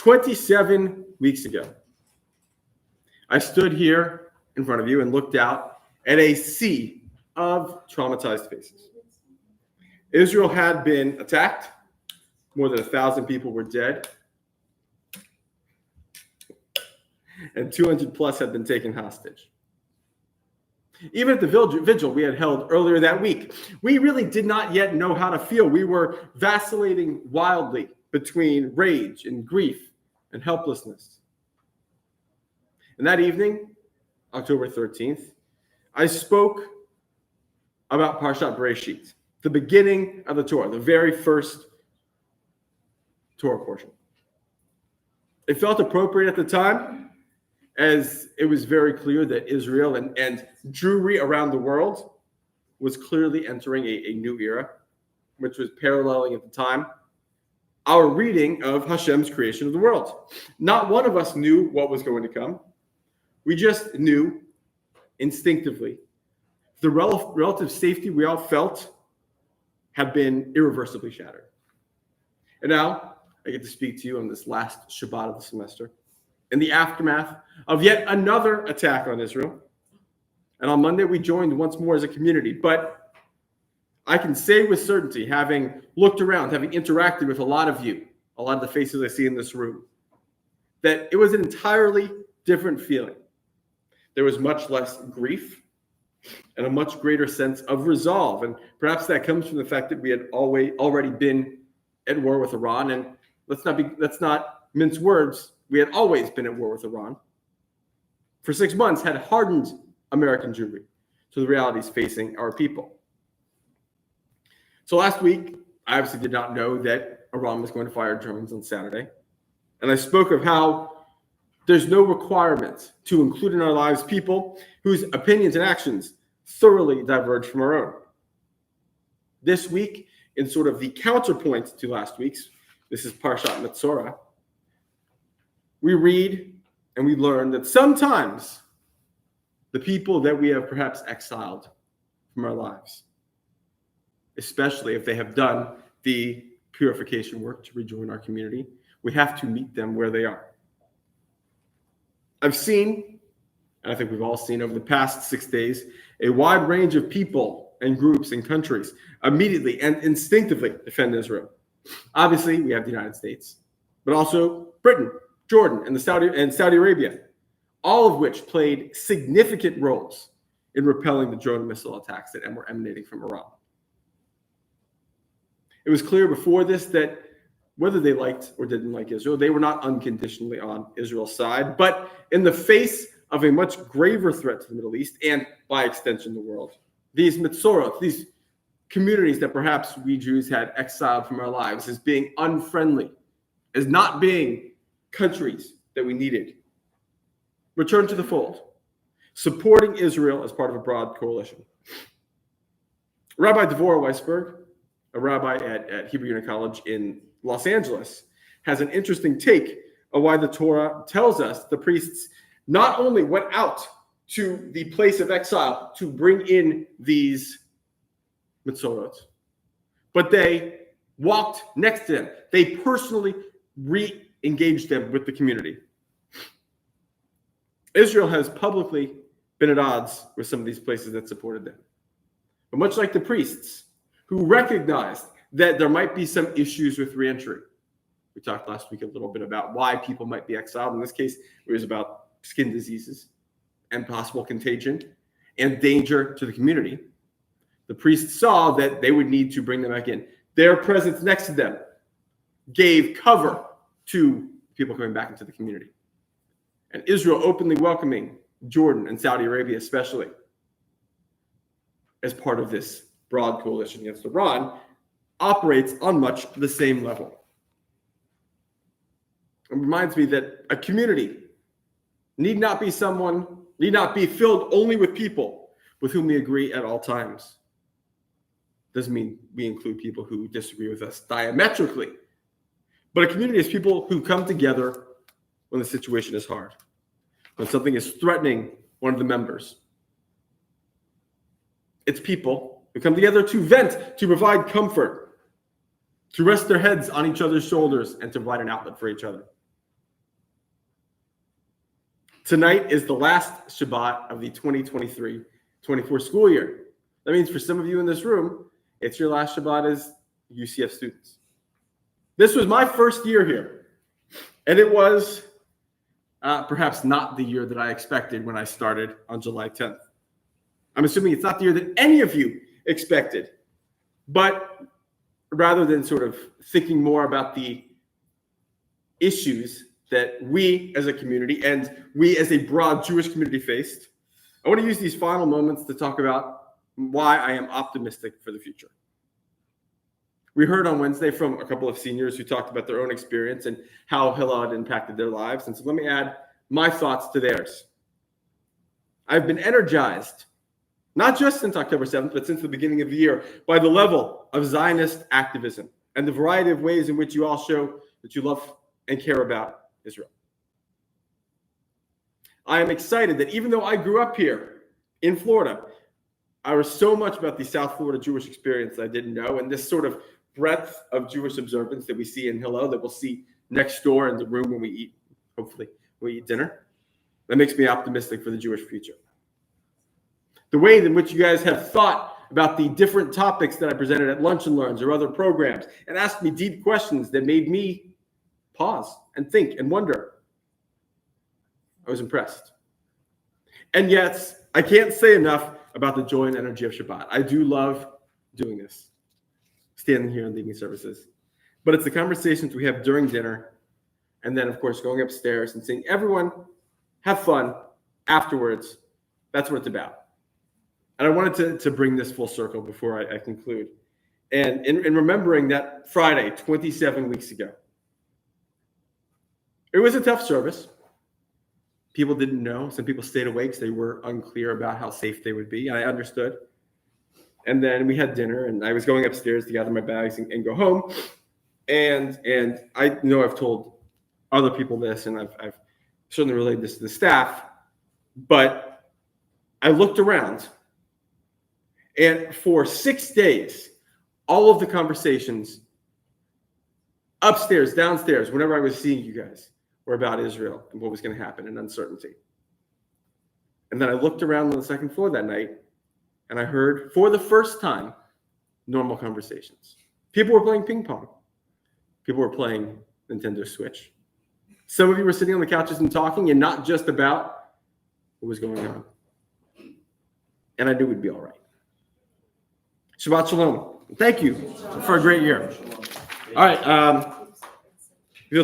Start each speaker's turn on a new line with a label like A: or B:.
A: 27 weeks ago, I stood here in front of you and looked out at a sea of traumatized faces. Israel had been attacked. More than 1,000 people were dead. And 200 plus had been taken hostage. Even at the vigil we had held earlier that week, we really did not yet know how to feel. We were vacillating wildly between rage and grief and helplessness. And that evening, October 13th, I spoke about Parashat Bereshit, the beginning of the Torah, the very first Torah portion. It felt appropriate at the time, as it was very clear that Israel and Jewry around the world was clearly entering a new era, which was paralleling at the time our reading of Hashem's creation of the world. Not one of us knew what was going to come. We just knew instinctively the relative safety we all felt had been irreversibly shattered. And now I get to speak to you on this last Shabbat of the semester, in the aftermath of yet another attack on Israel. And on Monday, we joined once more as a community. But I can say with certainty, having looked around, having interacted with a lot of you, a lot of the faces I see in this room, that it was an entirely different feeling. There was much less grief and a much greater sense of resolve. And perhaps that comes from the fact that we had already been at war with Iran. And let's not mince words. We had always been at war with Iran. For 6 months, had hardened American Jewry to the realities facing our people. So last week, I obviously did not know that Iran was going to fire drones on Saturday. And I spoke of how there's no requirement to include in our lives people whose opinions and actions thoroughly diverge from our own. This week, in sort of the counterpoint to last week's, this is Parashat Metzora, we read and we learn that sometimes the people that we have perhaps exiled from our lives, especially if they have done the purification work to rejoin our community, we have to meet them where they are. I've seen, and I think we've all seen over the past 6 days, a wide range of people and groups and countries immediately and instinctively defend Israel. Obviously, we have the United States, but also Britain, Jordan, and Saudi Arabia, all of which played significant roles in repelling the drone and missile attacks that were emanating from Iran. It was clear before this that whether they liked or didn't like Israel, they were not unconditionally on Israel's side. But in the face of a much graver threat to the Middle East and, by extension, the world, these Metzora, these communities that perhaps we Jews had exiled from our lives as being unfriendly, as not being countries that we needed, returned to the fold, supporting Israel as part of a broad coalition. Rabbi Devorah Weisberg, a rabbi at Hebrew Union College in Los Angeles, has an interesting take of why the Torah tells us the priests not only went out to the place of exile to bring in these Metzorot, but they walked next to them. They personally re-engaged them with the community. Israel has publicly been at odds with some of these places that supported them. But much like the priests who recognized that there might be some issues with reentry. We talked last week a little bit about why people might be exiled. In this case, it was about skin diseases and possible contagion and danger to the community. The priests saw that they would need to bring them back in. Their presence next to them gave cover to people coming back into the community. And Israel openly welcoming Jordan and Saudi Arabia especially as part of this broad coalition against Iran operates on much the same level. It reminds me that a community need not be filled only with people with whom we agree at all times. Doesn't mean we include people who disagree with us diametrically. But a community is people who come together when the situation is hard, when something is threatening one of the members. It's people who come together to vent, to provide comfort, to rest their heads on each other's shoulders, and to provide an outlet for each other. Tonight is the last Shabbat of the 2023-24 school year. That means for some of you in this room, it's your last Shabbat as UCF students. This was my first year here, and it was perhaps not the year that I expected when I started on July 10th. I'm assuming it's not the year that any of you expected, but rather than sort of thinking more about the issues that we as a community and we as a broad Jewish community faced, I want to use these final moments to talk about why I am optimistic for the future. We heard on Wednesday from a couple of seniors who talked about their own experience and how Hillel had impacted their lives. And so let me add my thoughts to theirs. I've been energized, not just since October 7th, but since the beginning of the year, by the level of Zionist activism and the variety of ways in which you all show that you love and care about Israel. I am excited that even though I grew up here in Florida, I was so much about the South Florida Jewish experience that I didn't know, and this sort of breadth of Jewish observance that we see in Hillel, that we'll see next door in the room when we eat, hopefully, when we eat dinner, that makes me optimistic for the Jewish future. The way in which you guys have thought about the different topics that I presented at Lunch and Learns or other programs and asked me deep questions that made me pause and think and wonder. I was impressed. And yet, I can't say enough about the joy and energy of Shabbat. I do love doing this, standing here and leading services. But it's the conversations we have during dinner, and then, of course, going upstairs and seeing everyone have fun afterwards. That's what it's about. And I wanted to bring this full circle before I conclude. And in remembering that Friday, 27 weeks ago, it was a tough service. People didn't know. Some people stayed awake because they were unclear about how safe they would be. I understood. And then we had dinner, and I was going upstairs to gather my bags and go home. And I know I've told other people this, and I've certainly relayed this to the staff, but I looked around, and for 6 days, all of the conversations upstairs, downstairs, whenever I was seeing you guys, were about Israel and what was going to happen and uncertainty. And then I looked around on the second floor that night, and I heard, for the first time, normal conversations. People were playing ping pong. People were playing Nintendo Switch. Some of you were sitting on the couches and talking, and not just about what was going on. And I knew we'd be all right. Shabbat Shalom. Thank you for a great year. All right. You'll turn